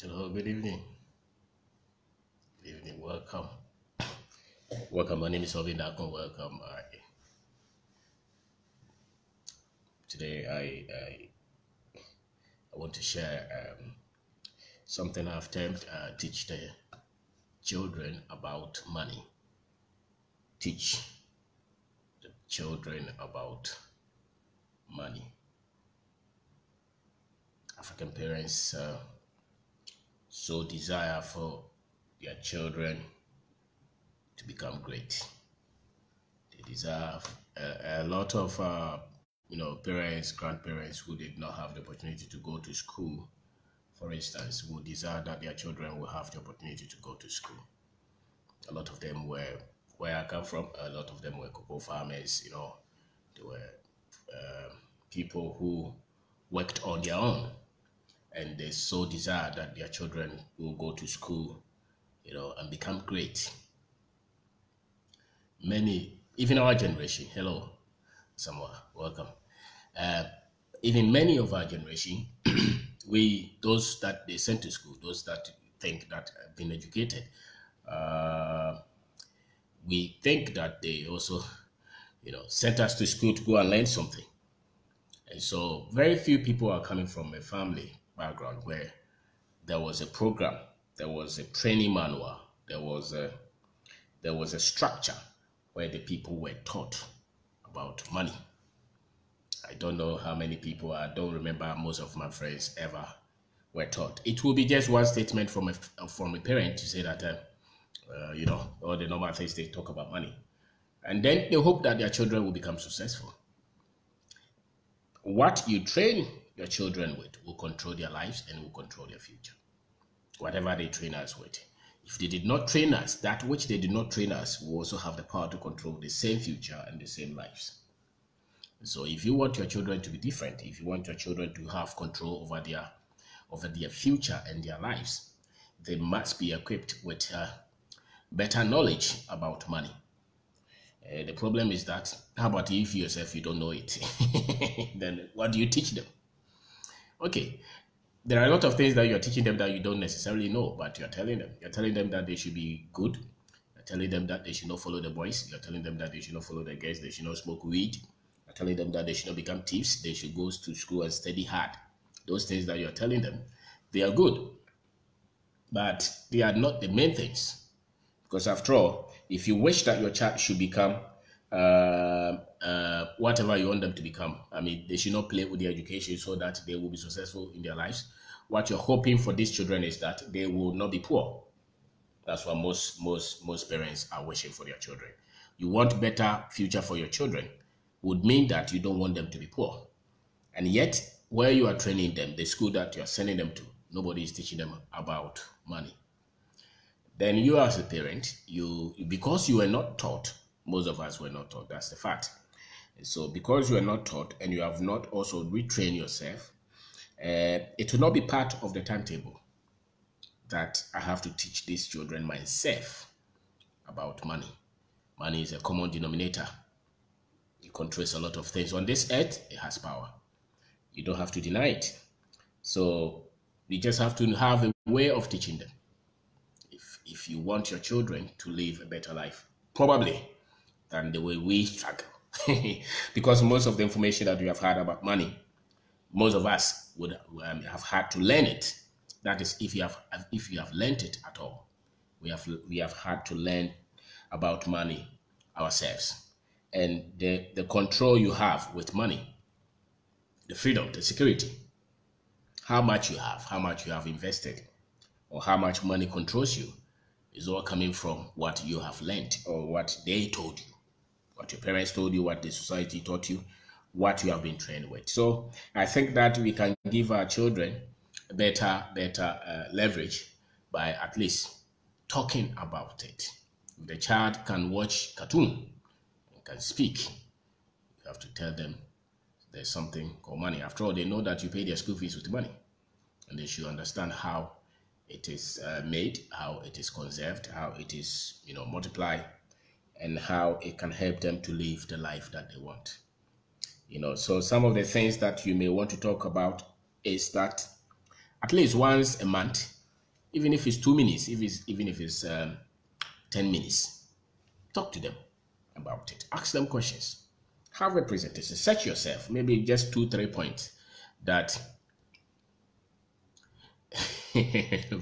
Hello, good evening. Good evening. Welcome. Welcome. My name is Obin Dakon. Welcome. Today, I want to share something I've termed teach the children about money. Teach the children about money. African parents so desire for their children to become great. They desire a lot of parents, grandparents who did not have the opportunity to go to school, for instance, would desire that their children will have the opportunity to go to school. A lot of them were where I come from. A lot of them were cocoa farmers. They were people who worked on their own, and they so desire that their children will go to school, and become great. Many, even our generation. Hello, Samoa, welcome. Uh, Even many of our generation, those that they sent to school, those that think that have been educated, uh, we think that they also, sent us to school to go and learn something. And so very few people are coming from a family background where there was a program, there was a training manual, there was a structure where the people were taught about money. I don't know how many people, I don't remember most of my friends ever were taught. It will be just one statement from a parent to say that, all the normal things they talk about money. And then they hope that their children will become successful. What you train your children with will control their lives and will control their future. Whatever they train us with. If they did not train us, that which they did not train us will also have the power to control the same future and the same lives. So if you want your children to be different, if you want your children to have control over their future and their lives, they must be equipped with better knowledge about money. The problem is that, how about if you yourself you don't know it? Then what do you teach them? Okay, there are a lot of things that you're teaching them that you don't necessarily know, but you're telling them. You're telling them that they should be good. You're telling them that they should not follow the boys. You're telling them that they should not follow the girls. They should not smoke weed. You're telling them that they should not become thieves. They should go to school and study hard. Those things that you're telling them, they are good, but they are not the main things. Because after all, if you wish that your child should become whatever you want them to become, I mean, they should not play with their education so that they will be successful in their lives. What you're hoping for these children is that they will not be poor. That's what most parents are wishing for their children. You want better future for your children would mean that you don't want them to be poor. And yet, where you are training them, the school that you are sending them to, nobody is teaching them about money. Then you as a parent, because you were not taught, most of us were not taught, that's the fact. So because you are not taught and you have not also retrained yourself, it will not be part of the timetable that I have to teach these children myself about money. Money is a common denominator. It controls a lot of things on this earth. It has power. You don't have to deny it. So we just have to have a way of teaching them. If you want your children to live a better life, probably than the way we struggle. Because most of the information that we have had about money, most of us would have had to learn it. That is, if you have learned it at all, we have had to learn about money ourselves, and the control you have with money, the freedom, the security, how much you have invested, or how much money controls you, is all coming from what you have learned or what they told you, what your parents told you, what the society taught you, what you have been trained with. So I think that we can give our children better leverage by at least talking about it. If the child can watch cartoon and can speak, you have to tell them there's something called money. After all, they know that you pay their school fees with money, and they should understand how it is made, how it is conserved, how it is multiplied, and how it can help them to live the life that they want. So some of the things that you may want to talk about is that at least once a month Even if it's 2 minutes, even if it's 10 minutes, talk to them about it. Ask them questions. Have a presentation. Set yourself maybe just 2, 3 points that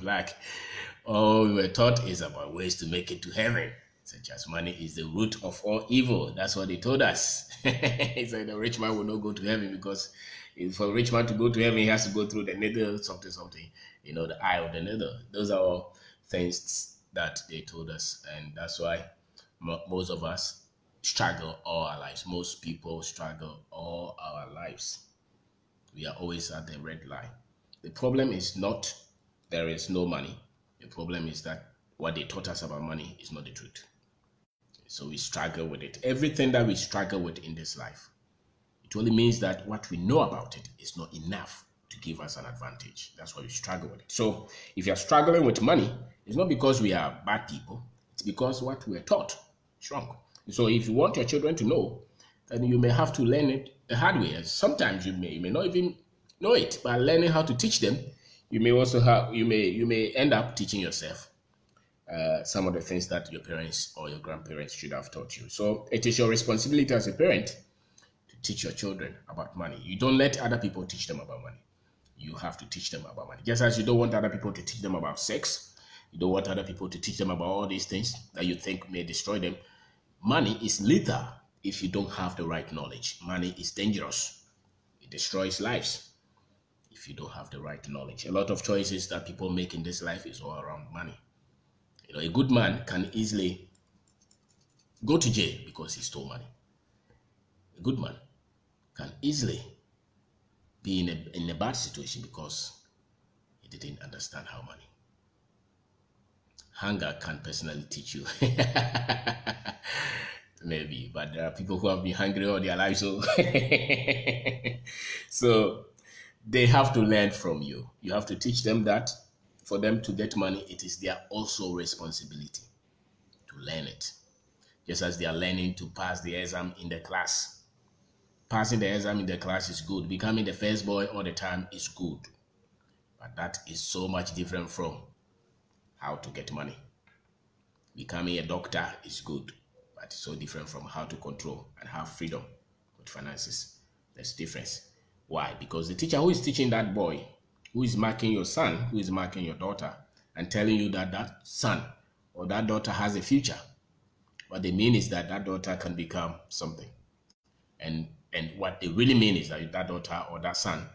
like all we were taught is about ways to make it to heaven, such as money is the root of all evil. That's what they told us. He said the rich man will not go to heaven because for a rich man to go to heaven, he has to go through the needle, something, the eye of the needle. Those are all things that they told us, and that's why most of us struggle all our lives. Most people struggle all our lives. We are always at the red line. The problem is not there is no money. The problem is that what they taught us about money is not the truth. So we struggle with it. Everything that we struggle with in this life, it only means that what we know about it is not enough to give us an advantage. That's why we struggle with it. So if you're struggling with money, it's not because we are bad people. It's because what we're taught is wrong. So if you want your children to know, then you may have to learn it the hard way. And sometimes you may not even know it, but learning how to teach them, you may also have you may end up teaching yourself some of the things that your parents or your grandparents should have taught you. So it is your responsibility as a parent to teach your children about money. You don't let other people teach them about money. You have to teach them about money. Just as you don't want other people to teach them about sex, you don't want other people to teach them about all these things that you think may destroy them. Money is lethal if you don't have the right knowledge. Money is dangerous. It destroys lives if you don't have the right knowledge. A lot of choices that people make in this life is all around money. A good man can easily go to jail because he stole money. A good man can easily be in a bad situation because he didn't understand how money. Hunger can personally teach you. Maybe, but there are people who have been hungry all their lives. So they have to learn from you. You have to teach them that for them to get money, it is their also responsibility to learn it. Just as they are learning to pass the exam in the class. Passing the exam in the class is good. Becoming the first boy all the time is good. But that is so much different from how to get money. Becoming a doctor is good, but it's so different from how to control and have freedom with finances. There's difference. Why? Because the teacher who is teaching that boy, who is marking your son, who is marking your daughter, and telling you that that son or that daughter has a future, what they mean is that that daughter can become something. And what they really mean is that that daughter or that son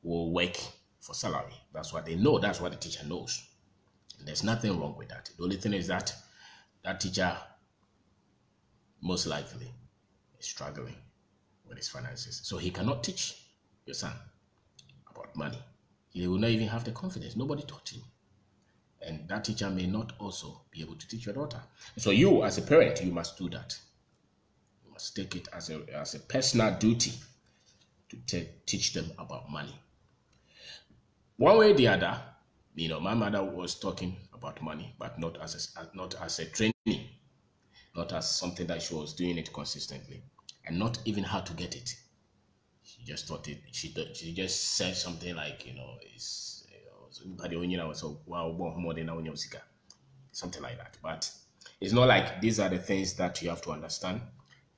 will work for salary. That's what they know. That's what the teacher knows. And there's nothing wrong with that. The only thing is that that teacher most likely is struggling with his finances. So he cannot teach your son about money. He will not even have the confidence. Nobody taught him. And that teacher may not also be able to teach your daughter. So you, as a parent, you must do that. You must take it as a personal duty to teach them about money. One way or the other, my mother was talking about money, but not as a training, not as something that she was doing it consistently, and not even how to get it. She just taught it. She just said something like, something like that. But it's not like these are the things that you have to understand.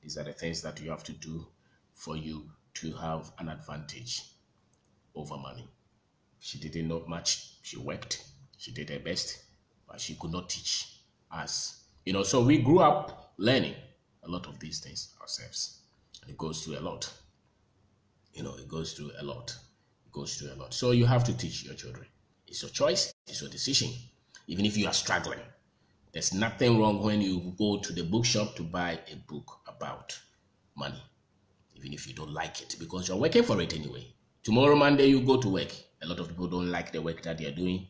These are the things that you have to do for you to have an advantage over money. She didn't know much. She worked. She did her best, but she could not teach us. So we grew up learning a lot of these things ourselves. It goes through a lot. It goes through a lot. It goes through a lot. So you have to teach your children. It's your choice. It's your decision. Even if you are struggling, there's nothing wrong when you go to the bookshop to buy a book about money, even if you don't like it, because you're working for it anyway. Tomorrow, Monday, you go to work. A lot of people don't like the work that they're doing,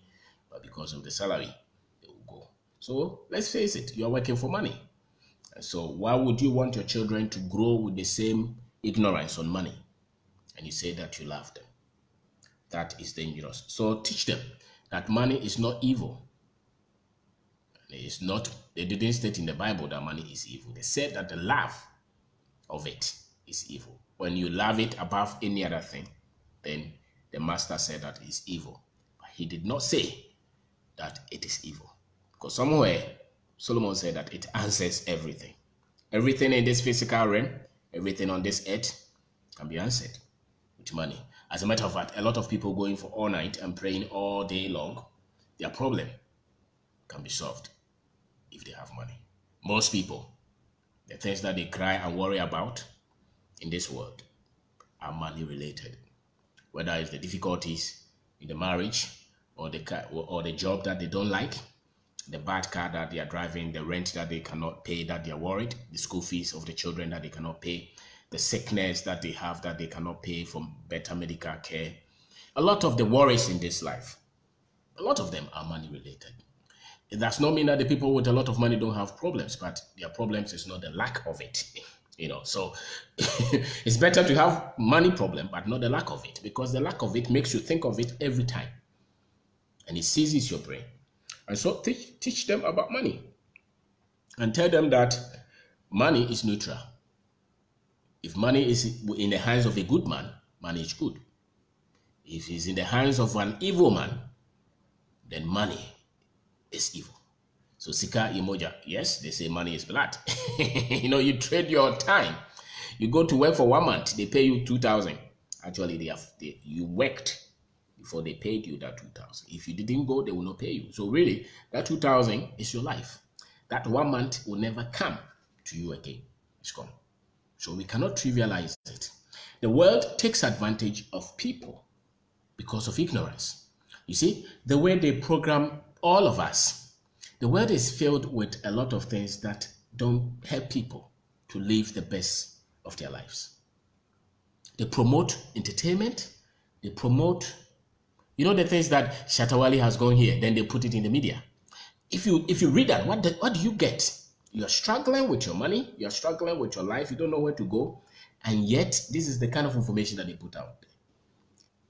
but because of the salary, they will go. So let's face it, you're working for money. And so why would you want your children to grow with the same ignorance on money? And you say that you love them. That is dangerous. So teach them that money is not evil. It's not, they didn't state in the Bible that money is evil. They said that the love of it is evil. When you love it above any other thing, then the master said that it's evil. But he did not say that it is evil. Because somewhere, Solomon said that it answers everything. Everything in this physical realm, everything on this earth can be answered with money. As a matter of fact, a lot of people going for all night and praying all day long, their problem can be solved if they have money. Most people, the things that they cry and worry about in this world are money related. Whether it's the difficulties in the marriage or the job that they don't like, the bad car that they are driving, the rent that they cannot pay that they are worried, the school fees of the children that they cannot pay, the sickness that they have that they cannot pay for better medical care. A lot of the worries in this life, a lot of them are money related. It does not mean that the people with a lot of money don't have problems, but their problems is not the lack of it. So it's better to have money problem, but not the lack of it, because the lack of it makes you think of it every time, and it seizes your brain. And so teach them about money, and tell them that money is neutral. If money is in the hands of a good man, money is good. If it's in the hands of an evil man, then money is evil. So sika imoja, yes, they say money is blood. You trade your time. You go to work for 1 month, they pay you 2,000. Actually, you worked before they paid you that 2,000. If you didn't go, they will not pay you. So really, that 2,000 is your life. That 1 month will never come to you again. It's gone. So we cannot trivialize it. The world takes advantage of people because of ignorance. You see, the way they program all of us, the world is filled with a lot of things that don't help people to live the best of their lives. They promote entertainment. They promote, the things that Shatawali has gone here, then they put it in the media. If you read that, what do you get? You're struggling with your money. You're struggling with your life. You don't know where to go. And yet, this is the kind of information that they put out there.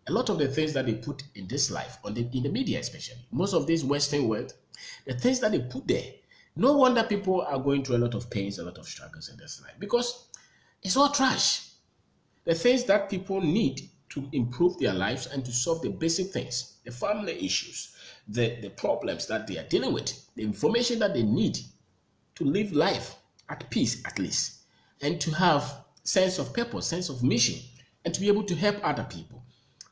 A lot of the things that they put in this life, in the media especially, most of this Western world, the things that they put there, no wonder people are going through a lot of pains, a lot of struggles in this life, because it's all trash. The things that people need to improve their lives and to solve the basic things, the family issues, the problems that they are dealing with, the information that they need to live life at peace at least, and to have sense of purpose, sense of mission, and to be able to help other people.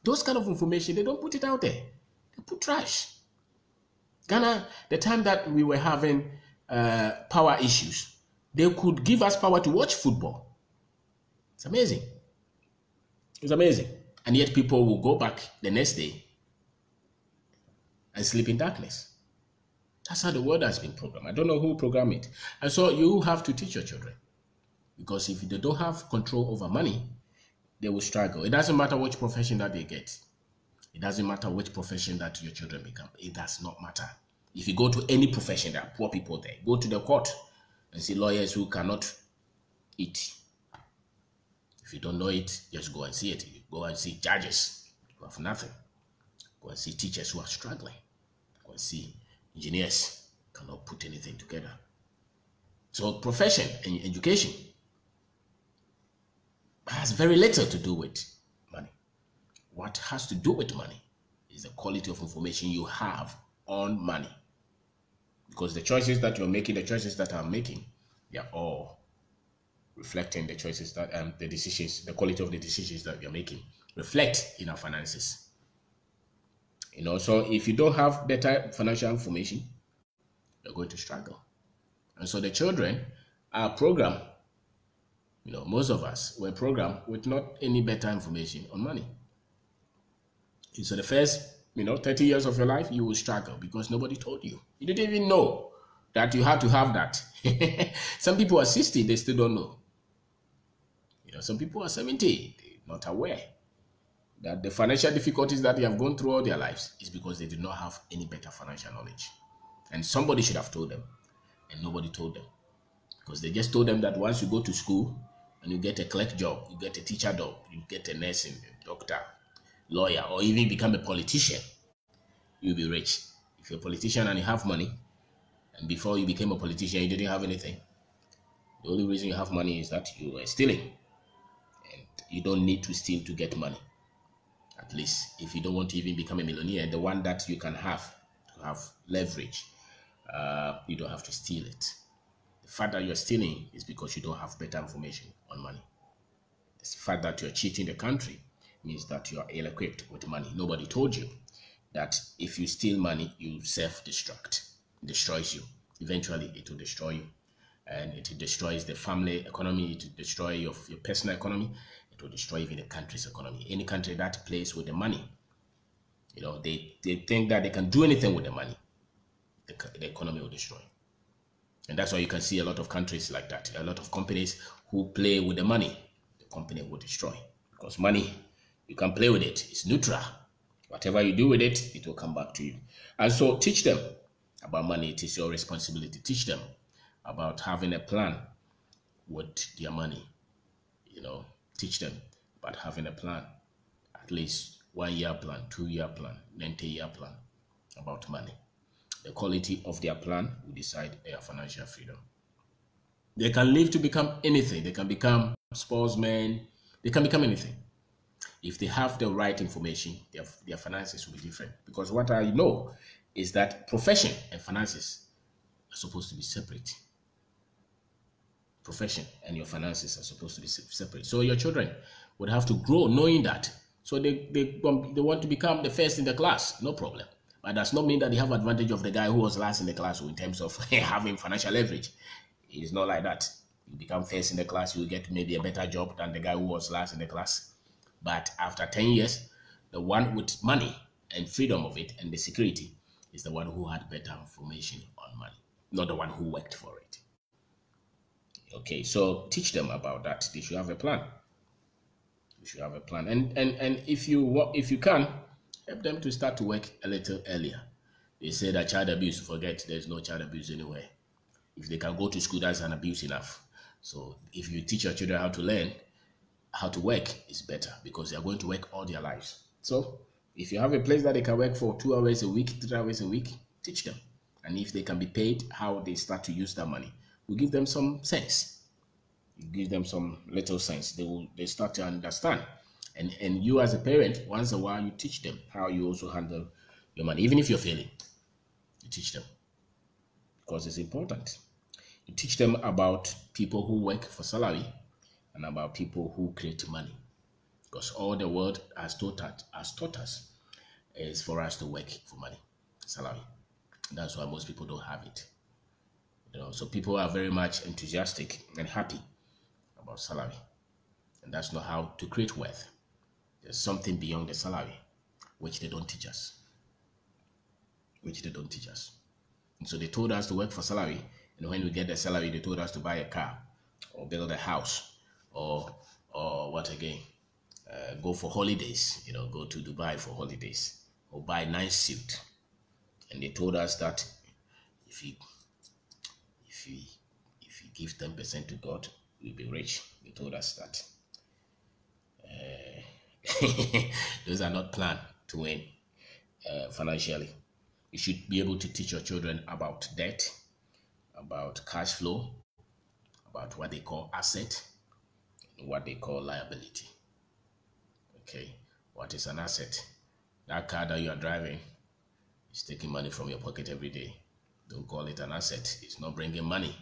Those kind of information, they don't put it out there. They put trash. Ghana, the time that we were having power issues, they could give us power to watch football. It's amazing. It's amazing. And yet people will go back the next day and sleep in darkness. That's how the world has been programmed. I don't know who programmed it. And so you have to teach your children. Because if they don't have control over money, they will struggle. It doesn't matter which profession that they get. It doesn't matter which profession that your children become. It does not matter. If you go to any profession, there are poor people there. Go to the court and see lawyers who cannot eat. If you don't know it, just go and see it. You go and see judges who have nothing. Go and see teachers who are struggling. Go and see engineers who cannot put anything together. So profession and education has very little to do with money. What has to do with money is the quality of information you have on money. Because the choices that you're making, the choices that I'm making, they are all reflecting the choices that the decisions, the quality of the decisions that you're making reflect in our finances. So if you don't have better financial information, you're going to struggle. And so the children are programmed. Most of us were programmed with not any better information on money. And so the first, 30 years of your life, you will struggle because nobody told you. You didn't even know that you had to have that. Some people are 60, they still don't know. Some people are 70, they're not aware that the financial difficulties that they have gone through all their lives is because they did not have any better financial knowledge. And somebody should have told them, and nobody told them. Because they just told them that once you go to school and you get a clerk job, you get a teacher job, you get a nursing, a doctor, lawyer, or even become a politician, you'll be rich. If you're a politician and you have money, and before you became a politician, you didn't have anything, the only reason you have money is that you were stealing. And you don't need to steal to get money. At least, if you don't want to even become a millionaire, the one that you can have you have leverage. You don't have to steal it. The fact that you're stealing is because you don't have better information on money. The fact that you're cheating the country means that you are ill-equipped with money. Nobody told you that if you steal money, you self-destruct. It destroys you. Eventually, it will destroy you. And it destroys the family economy. It will destroy your personal economy. It will destroy even the country's economy. Any country that plays with the money, they think that they can do anything with the money, the economy will destroy. And that's why you can see a lot of countries like that. A lot of companies who play with the money, the company will destroy. Because money, you can play with it. It's neutral. Whatever you do with it, it will come back to you. And so teach them about money. It is your responsibility. Teach them about having a plan with their money. Teach them about having a plan. At least 1 year plan, 2 year plan, 90-year plan about money. The quality of their plan will decide their financial freedom. They can live to become anything. They can become sportsmen. They can become anything. If they have the right information, their finances will be different. Because what I know is that profession and finances are supposed to be separate. Profession and your finances are supposed to be separate. So your children would have to grow knowing that. So they want to become the first in the class, no problem. But does not mean that they have advantage of the guy who was last in the class in terms of having financial leverage. It's not like that. You become first in the class, you will get maybe a better job than the guy who was last in the class. But after 10 years, the one with money and freedom of it and the security is the one who had better information on money, not the one who worked for it. Okay, so teach them about that. They should have a plan. You should have a plan. And if you can, help them to start to work a little earlier. They say that child abuse, forget, there's no child abuse anywhere. If they can go to school, that's an abuse enough. So if you teach your children how to learn, how to work, is better because they are going to work all their lives. So if you have a place that they can work for 2 hours a week, 3 hours a week, teach them. And if they can be paid, how they start to use that money, we give them some sense. You give them some little sense. They start to understand. And you as a parent, once in a while, you teach them how you also handle your money. Even if you're failing, you teach them because it's important. You teach them about people who work for salary and about people who create money. Because all the world has taught us is for us to work for money, salary. That's why most people don't have it. So people are very much enthusiastic and happy about salary. And that's not how to create wealth. There's something beyond the salary, which they don't teach us. And so they told us to work for salary. And when we get the salary, they told us to buy a car or build a house or what again? Go for holidays, go to Dubai for holidays or buy a nice suit. And they told us that if you give 10% to God, you'll be rich. They told us that. Those are not planned to win financially. You should be able to teach your children about debt, about cash flow, about what they call asset, and what they call liability. Okay, what is an asset? That car that you are driving is taking money from your pocket every day. Don't call it an asset. It's not bringing money.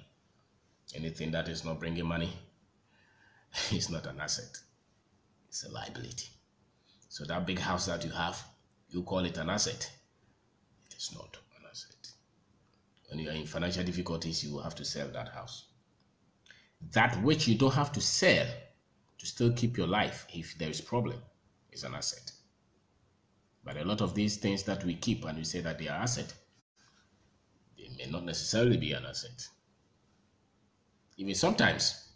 Anything that is not bringing money is not an asset. It's a liability. So that big house that you have, you call it an asset. It is not an asset. When you are in financial difficulties, you will have to sell that house. That which you don't have to sell to still keep your life if there is problem is an asset. But a lot of these things that we keep and we say that they are asset, they may not necessarily be an asset. Even sometimes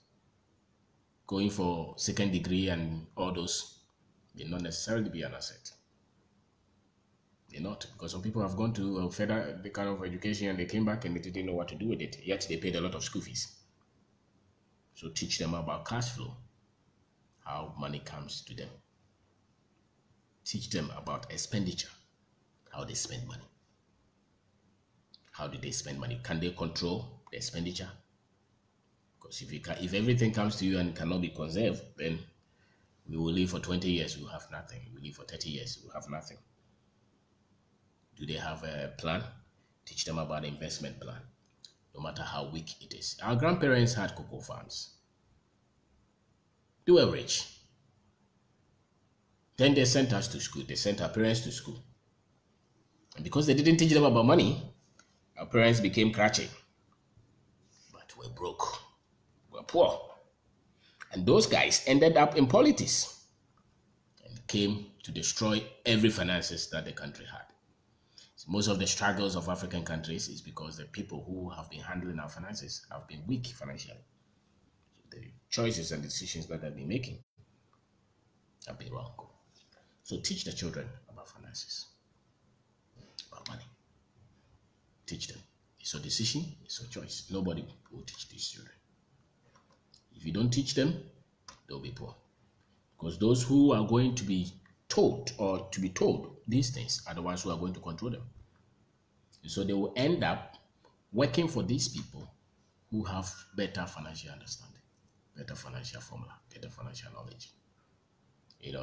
going for second degree and all those may not necessarily be an asset. They're not, because some people have gone to a further kind of education and they came back and they didn't know what to do with it, yet they paid a lot of school fees. So teach them about cash flow, how money comes to them. Teach them about expenditure, how they spend money. How do they spend money? Can they control the expenditure? Because if everything comes to you and cannot be conserved, then we will live for 20 years, we will have nothing. We will live for 30 years, we will have nothing. Do they have a plan? Teach them about the investment plan, no matter how weak it is. Our grandparents had cocoa farms. They were rich. Then they sent us to school. They sent our parents to school. And because they didn't teach them about money, our parents became cratchy. But we're broke. We're poor. And those guys ended up in politics and came to destroy every finances that the country had. So most of the struggles of African countries is because the people who have been handling our finances have been weak financially. So the choices and decisions that they've been making have been wrong. So teach the children about finances, about money. Teach them. It's your decision, it's your choice. Nobody will teach these children. If you don't teach them, they'll be poor. Because those who are going to be taught or to be told these things are the ones who are going to control them. And so they will end up working for these people who have better financial understanding, better financial formula, better financial knowledge.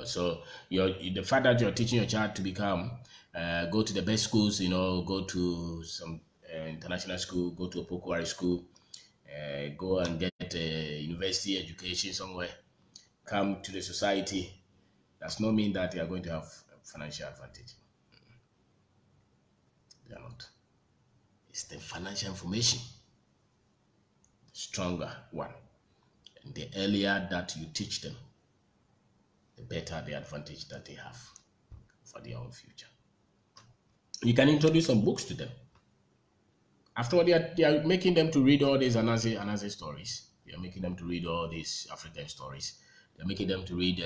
So the fact that you're teaching your child to become, go to the best schools, go to some international school, go to a Pokuari school, go and get a university education somewhere, come to the society, does not mean that they are going to have financial advantage. They are not. It's the financial information, stronger one. And the earlier that you teach them, the better the advantage that they have for their own future. You can introduce some books to them. After all, they are making them to read all these Anansi stories. They are making them to read all these African stories. They are making them to read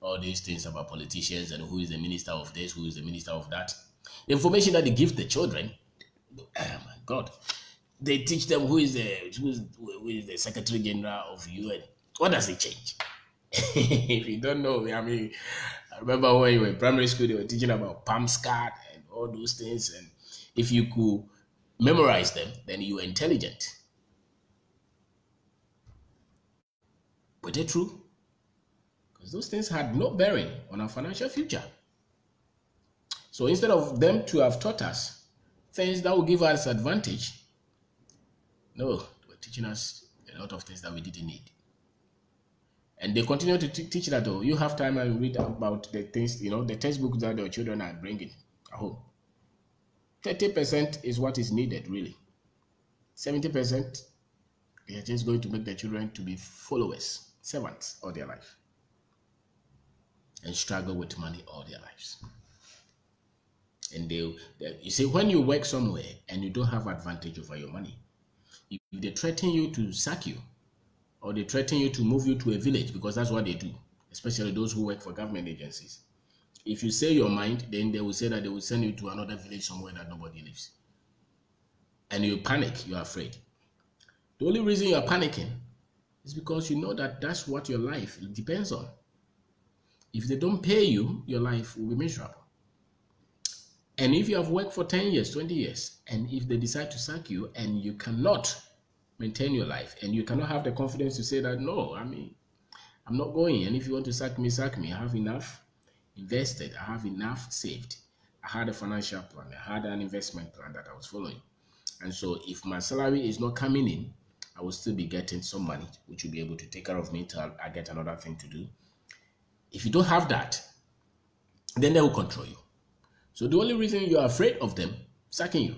all these things about politicians and who is the minister of this, who is the minister of that. The information that they give the children, oh my God, they teach them who is the Secretary General of UN. What does it change? If you don't know, I remember when you were in primary school, they were teaching about PAMSCAT and all those things. And if you could memorize them, then you were intelligent. Were they true? Because those things had no bearing on our financial future. So instead of them to have taught us things that will give us advantage, no, they were teaching us a lot of things that we didn't need. And they continue to teach that, you have time and read about the things, the textbooks that your children are bringing at home. 30% is what is needed, really. 70%, they are just going to make their children to be followers, servants all their life, and struggle with money all their lives. And you see, when you work somewhere and you don't have advantage over your money, if they threaten you to sack you, or they threaten you to move you to a village, because that's what they do, especially those who work for government agencies. If you say your mind, then they will say that they will send you to another village somewhere that nobody lives. And you panic, you are afraid. The only reason you are panicking is because you know that that's what your life depends on. If they don't pay you, your life will be miserable. And if you have worked for 10 years, 20 years, and if they decide to sack you and you cannot maintain your life, and you cannot have the confidence to say that, no, I'm not going, and if you want to sack me, sack me. I have enough invested, I have enough saved, I had a financial plan, I had an investment plan that I was following. And so if my salary is not coming in, I will still be getting some money, which will be able to take care of me till I get another thing to do. If you don't have that, then they will control you. So the only reason you are afraid of them sacking you,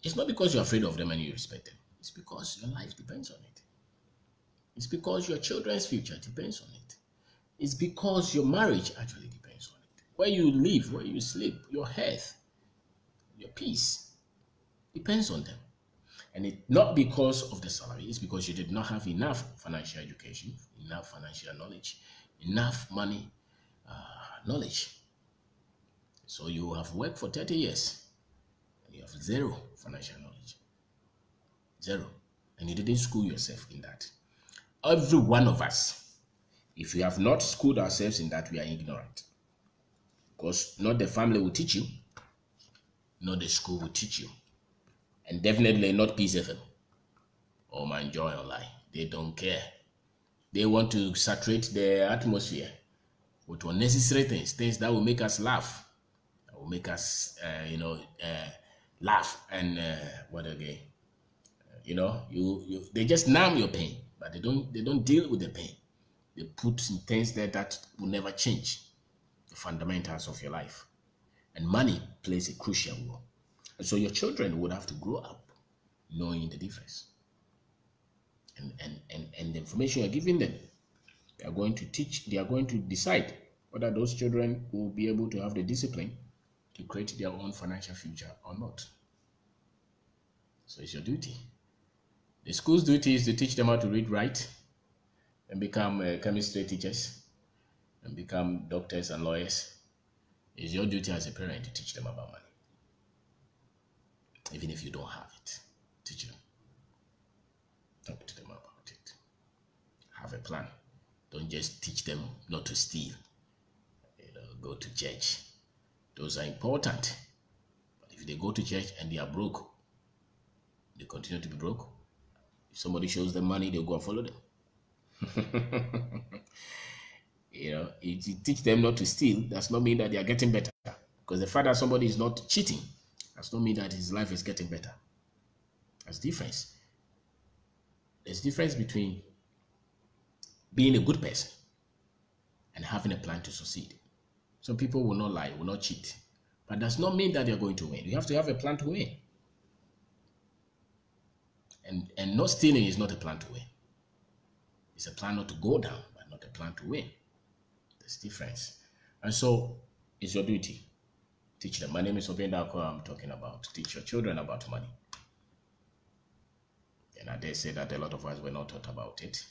it's not because you're afraid of them and you respect them. It's because your life depends on it. It's because your children's future depends on it. It's because your marriage actually depends on it. Where you live, where you sleep, your health, your peace depends on them. And it's not because of the salary. It's because you did not have enough financial education, enough financial knowledge, enough money knowledge. So you have worked for 30 years and you have zero financial knowledge. Zero. And you didn't school yourself in that. Every one of us, if we have not schooled ourselves in that, we are ignorant. Because not the family will teach you, not the school will teach you. And definitely not Peace FM or My Joy Online. They don't care. They want to saturate the atmosphere with unnecessary things, things that will make us laugh, that will make us, laugh and what again? They just numb your pain, but they don't deal with the pain. They put some things there that will never change the fundamentals of your life. And money plays a crucial role. And so your children would have to grow up knowing the difference. And the information you're giving them, they are going to decide whether those children will be able to have the discipline to create their own financial future or not. So it's your duty. The school's duty is to teach them how to read, write, and become chemistry teachers, and become doctors and lawyers. It's your duty as a parent to teach them about money. Even if you don't have it, teach them. Talk to them about it. Have a plan. Don't just teach them not to steal. Go to church. Those are important. But if they go to church and they are broke, they continue to be broke. If somebody shows them money, they'll go and follow them. If you teach them not to steal, does not mean that they are getting better. Because the fact that somebody is not cheating does not mean that his life is getting better. There's difference. There's difference between being a good person and having a plan to succeed. Some people will not lie, will not cheat. But does not mean that they're going to win. You have to have a plan to win. And not stealing is not a plan to win. It's a plan not to go down, but not a plan to win. There's difference. And so it's your duty. Teach them. My name is Kwabena. I'm talking about teach your children about money. And I dare say that a lot of us were not taught about it.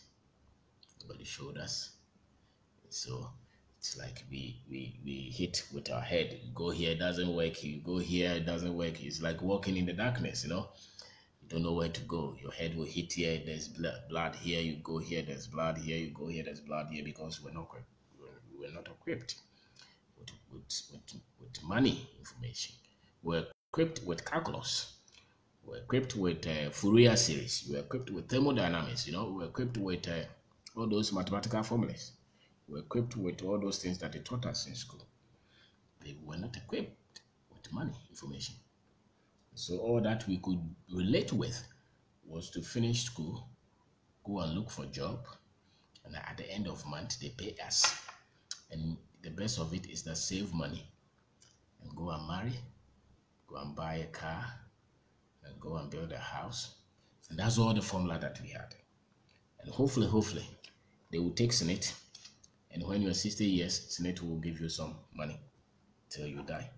Nobody showed us. So it's like we hit with our head. You go here, it doesn't work. You go here, it doesn't work. It's like walking in the darkness, You don't know where to go. Your head will hit here, there's blood here. You go here, there's blood here. You go here, there's blood here, because we're not equipped with money information. We're equipped with calculus. We're equipped with Fourier series. We're equipped with thermodynamics. We're equipped with all those mathematical formulas. We're equipped with all those things that they taught us in school. They were not equipped with money information. So all that we could relate with was to finish school, go and look for a job, and at the end of the month they pay us. And the best of it is that save money and go and marry, go and buy a car, and go and build a house. And that's all the formula that we had. And hopefully, they will take Senate. And when you're 60 years, Senate will give you some money till you die.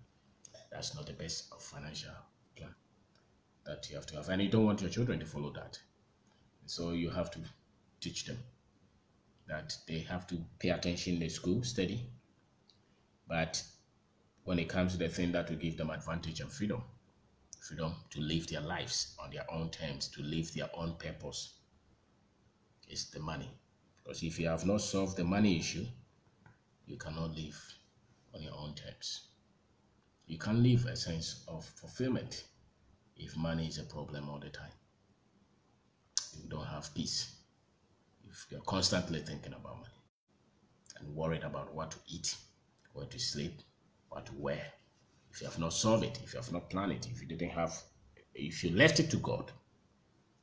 That's not the best of financial plan that you have to have. And you don't want your children to follow that. So you have to teach them that they have to pay attention in school, study. But when it comes to the thing that will give them advantage and freedom to live their lives on their own terms, to live their own purpose, is the money. Because if you have not solved the money issue, you cannot live on your own terms. You can't live a sense of fulfillment if money is a problem all the time. You don't have peace if you're constantly thinking about money and worried about what to eat, where to sleep, what to wear. If you have not solved it, if you have not planned it, if you left it to God,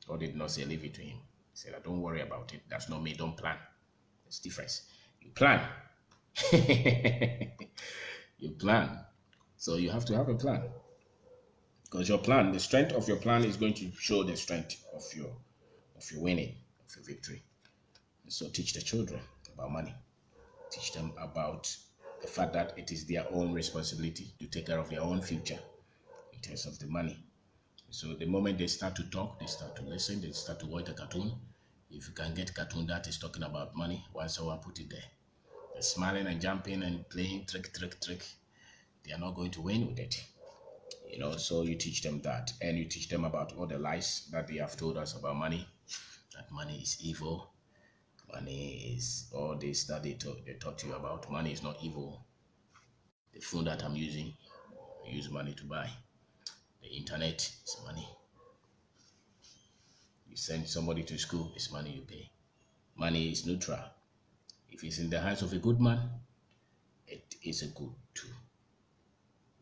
God did not say leave it to him. He said, don't worry about it. That's not me, don't plan. There's difference. You plan. You plan. So you have to have a plan. Because your plan, the strength of your plan is going to show the strength of your winning, of your victory. So teach the children about money. Teach them about the fact that it is their own responsibility to take care of their own future in terms of the money. So the moment they start to talk, they start to listen, they start to watch a cartoon. If you can get a cartoon that is talking about money, once someone put it there, they're smiling and jumping and playing trick. They are not going to win with it. So you teach them that, and you teach them about all the lies that they have told us about money, that money is evil, money is all this that they taught you about. Money is not evil. The phone that I'm using, I use money to buy. The internet is money. You send somebody to school, it's money you pay. Money is neutral. If it's in the hands of a good man, it is a good tool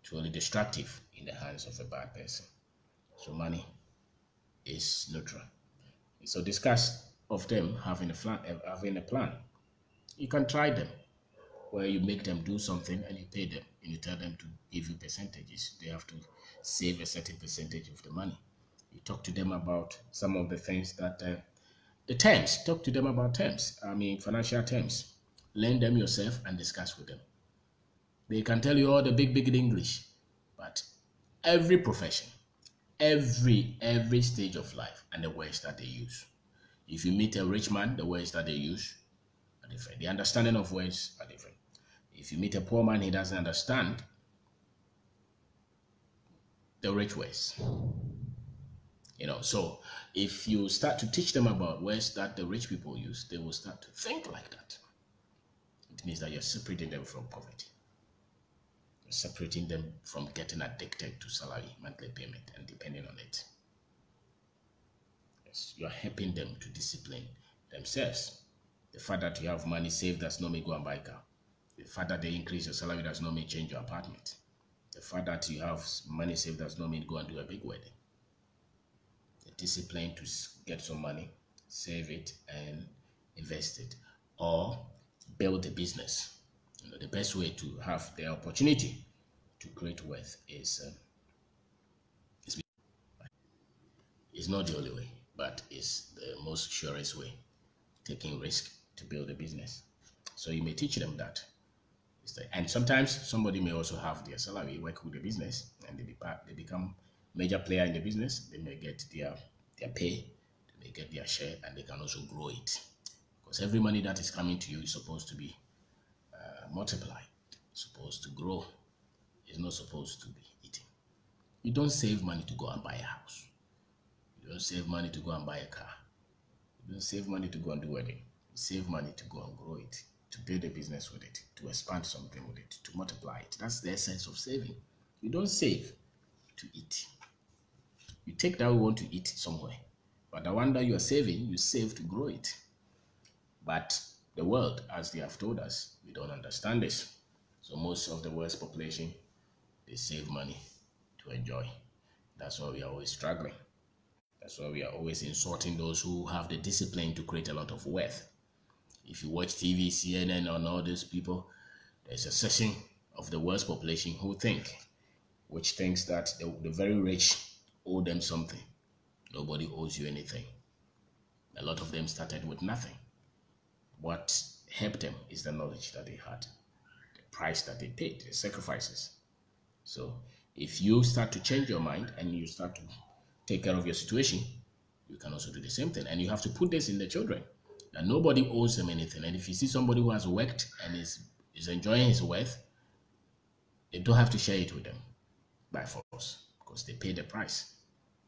to to only destructive in the hands of a bad person. So money is neutral. So discuss of them having a plan. You can try them where you make them do something and you pay them and you tell them to give you percentages. They have to save a certain percentage of the money. You talk to them about some of the things that the terms. Talk to them about terms. I mean financial terms. Learn them yourself and discuss with them. They can tell you all the big English, but every profession, every stage of life and the words that they use. If you meet a rich man, the words that they use are different. The understanding of words are different. If you meet a poor man, he doesn't understand the rich ways. So if you start to teach them about words that the rich people use, they will start to think like that. It means that you're separating them from poverty. You're separating them from getting addicted to salary, monthly payment, and depending on it. Yes, you're helping them to discipline themselves. The fact that you have money saved does not mean go and buy a car. The fact that they increase your salary does not mean change your apartment. The fact that you have money saved does not mean go and do a big wedding. The discipline to get some money, save it, and invest it, or build a business. The best way to have the opportunity to create wealth is not the only way, but it's the most surest way. Taking risk to build a business. So you may teach them that. And sometimes somebody may also have their salary, work with the business, and they become major player in the business. They may get their pay, they may get their share, and they can also grow it. Because every money that is coming to you is supposed to be multiplied, supposed to grow. It's not supposed to be eaten. You don't save money to go and buy a house. You don't save money to go and buy a car. You don't save money to go and do wedding. You save money to go and grow it, to build a business with it, to expand something with it, to multiply it. That's the essence of saving. You don't save to eat. You take that we want to eat somewhere, but the one that you are saving, you save to grow it. But the world, as they have told us, we don't understand this. So most of the world's population, they save money to enjoy. That's why we are always struggling. That's why we are always insulting those who have the discipline to create a lot of wealth. If you watch TV, CNN, and all these people, there's a section of the world's population which thinks that the very rich owe them something. Nobody owes you anything. A lot of them started with nothing. What helped them is the knowledge that they had, the price that they paid, the sacrifices. So if you start to change your mind and you start to take care of your situation, you can also do the same thing. And you have to put this in the children, that nobody owes them anything. And if you see somebody who has worked and is enjoying his wealth, they don't have to share it with them by force, because they pay the price.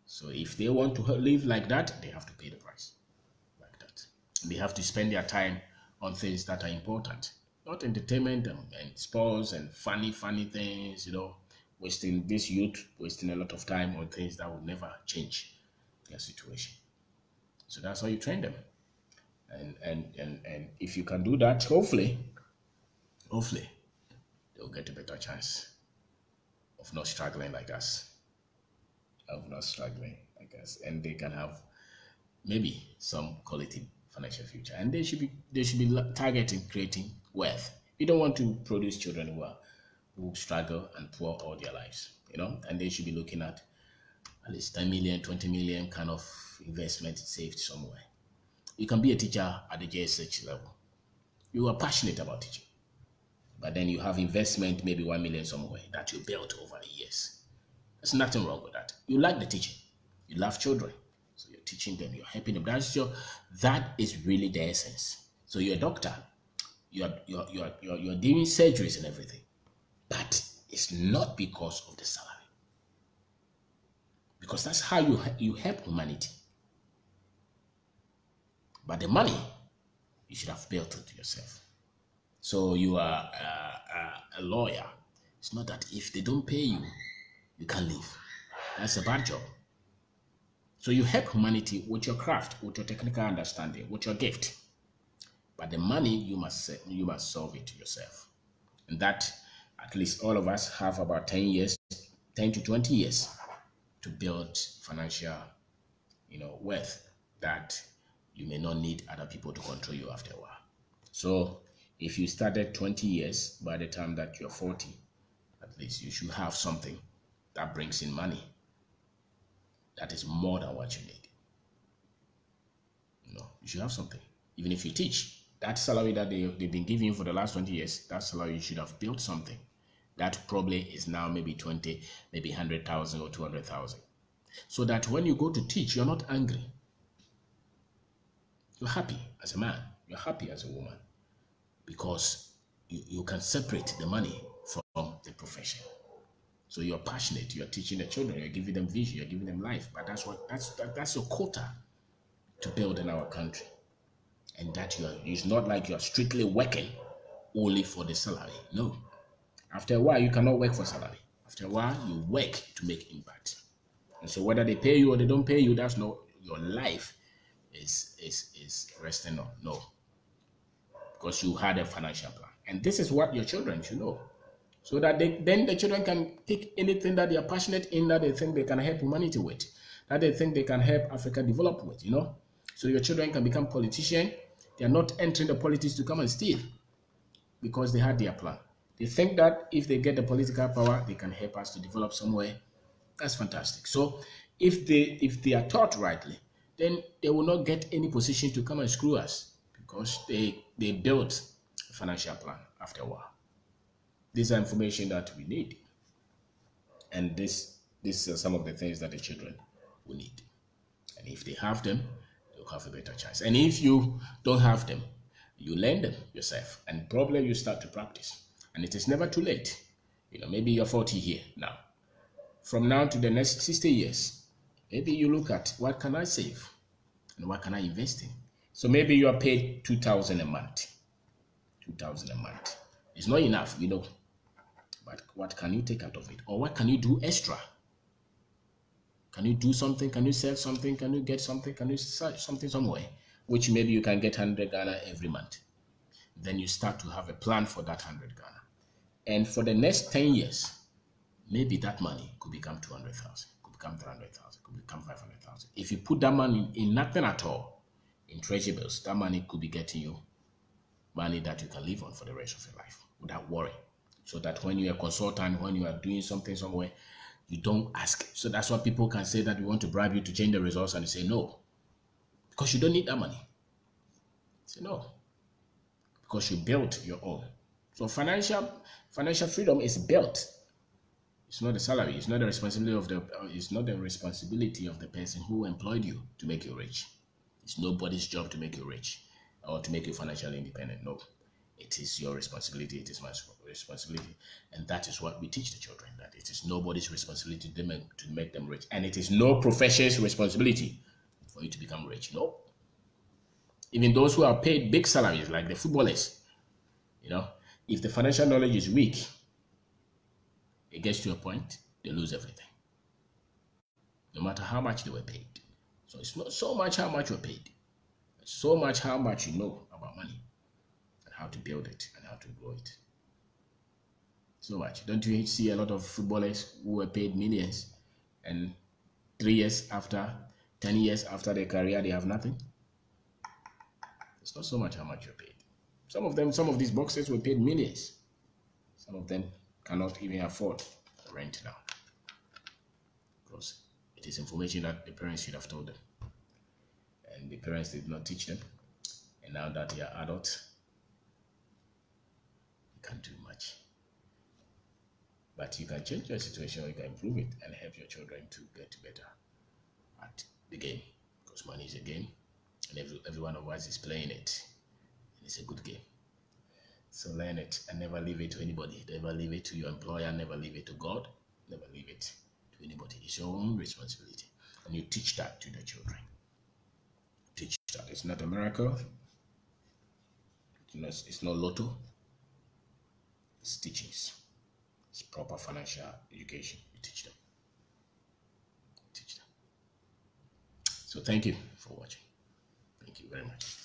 So if they want to live like that, they have to pay the price like that. They have to spend their time on things that are important, not entertainment and sports and funny things, wasting this youth, wasting a lot of time on things that will never change their situation. So that's how you train them. And if you can do that, hopefully they'll get a better chance of not struggling like us. And they can have maybe some quality financial future. And they should be targeting creating wealth. You don't want to produce children who struggle and poor all their lives, and they should be looking at least 10 million, 20 million kind of investment saved somewhere. You can be a teacher at the JSH level. You are passionate about teaching, but then you have investment, maybe 1 million somewhere that you built over the years. There's nothing wrong with that. You like the teaching. You love children. So you're teaching them, you're helping them. That is really the essence. So you're a doctor. You're doing surgeries and everything. But it's not because of the salary. Because that's how you help humanity. But the money, you should have built it yourself. So you are a lawyer. It's not that if they don't pay you, you can't live. That's a bad job. So you help humanity with your craft, with your technical understanding, with your gift. But the money, you must solve it yourself. And that, At least all of us have about 10 years, 10 to 20 years to build financial, wealth that you may not need other people to control you after a while. So if you started 20 years, by the time that you're 40, at least you should have something that brings in money that is more than what you need. You should have something. Even if you teach, that salary that they've been giving you for the last 20 years, that salary you should have built something. That probably is now maybe 20, maybe 100,000 or 200,000. So that when you go to teach, you're not angry. You're happy as a man. You're happy as a woman. Because you can separate the money from the profession. So you're passionate. You're teaching the children. You're giving them vision. You're giving them life. But that's your quota to build in our country. And that it's not like you're strictly working only for the salary. No. After a while, you cannot work for salary. After a while, you work to make impact. And so whether they pay you or they don't pay you, that's not your life is resting on. No. Because you had a financial plan. And this is what your children should know. So that then the children can pick anything that they are passionate in, that they think they can help humanity with, that they think they can help Africa develop with, So your children can become politicians. They are not entering the politics to come and steal because they had their plan. They think that if they get the political power, they can help us to develop somewhere. That's fantastic. So if they are taught rightly, then they will not get any position to come and screw us because they built a financial plan after a while. These are information that we need. And this are some of the things that the children will need. And if they have them, they'll have a better chance. And if you don't have them, you learn them yourself. And probably you start to practice. And it is never too late. Maybe you're 40 here now. From now to the next 60 years, maybe you look at what can I save and what can I invest in. So maybe you are paid 2,000 a month. 2,000 a month. It's not enough, But what can you take out of it? Or what can you do extra? Can you do something? Can you sell something? Can you get something? Can you search something somewhere? Which maybe you can get 100 Ghana every month. Then you start to have a plan for that 100 Ghana. And for the next 10 years, maybe that money could become 200,000, could become 300,000, could become 500,000. If you put that money in nothing at all, in treasury bills, that money could be getting you money that you can live on for the rest of your life without worry. So that when you're a consultant, when you are doing something somewhere, you don't ask. So that's why people can say that we want to bribe you to change the results and you say no. Because you don't need that money. Say no. Because you built your own. So financial freedom is built. It's not the salary. It's not the responsibility of the person who employed you to make you rich. It's nobody's job to make you rich or to make you financially independent. No. It is your responsibility. It is my responsibility. And that is what we teach the children, that it is nobody's responsibility to make them rich. And it is no profession's responsibility for you to become rich. No. Even those who are paid big salaries, like the footballers, if the financial knowledge is weak, it gets to a point, they lose everything. No matter how much they were paid. So it's not so much how much you're paid. It's so much how much you know about money. How to build it and how to grow it. So much. Don't you see a lot of footballers who were paid millions and 3 years after, 10 years after their career, they have nothing? It's not so much how much you're paid. Some of these boxers were paid millions. Some of them cannot even afford rent now. Because it is information that the parents should have told them. And the parents did not teach them. And now that they are adults, can't do much. But you can change your situation, or you can improve it and help your children to get better at the game. Because money is a game, and every one of us is playing it. And it's a good game. So learn it and never leave it to anybody. Never leave it to your employer, never leave it to God, never leave it to anybody. It's your own responsibility. And you teach that to the children. Teach that. It's not a miracle. It's not lotto. It's teachings. It's proper financial education. You teach them. Teach them. So thank you for watching. Thank you very much.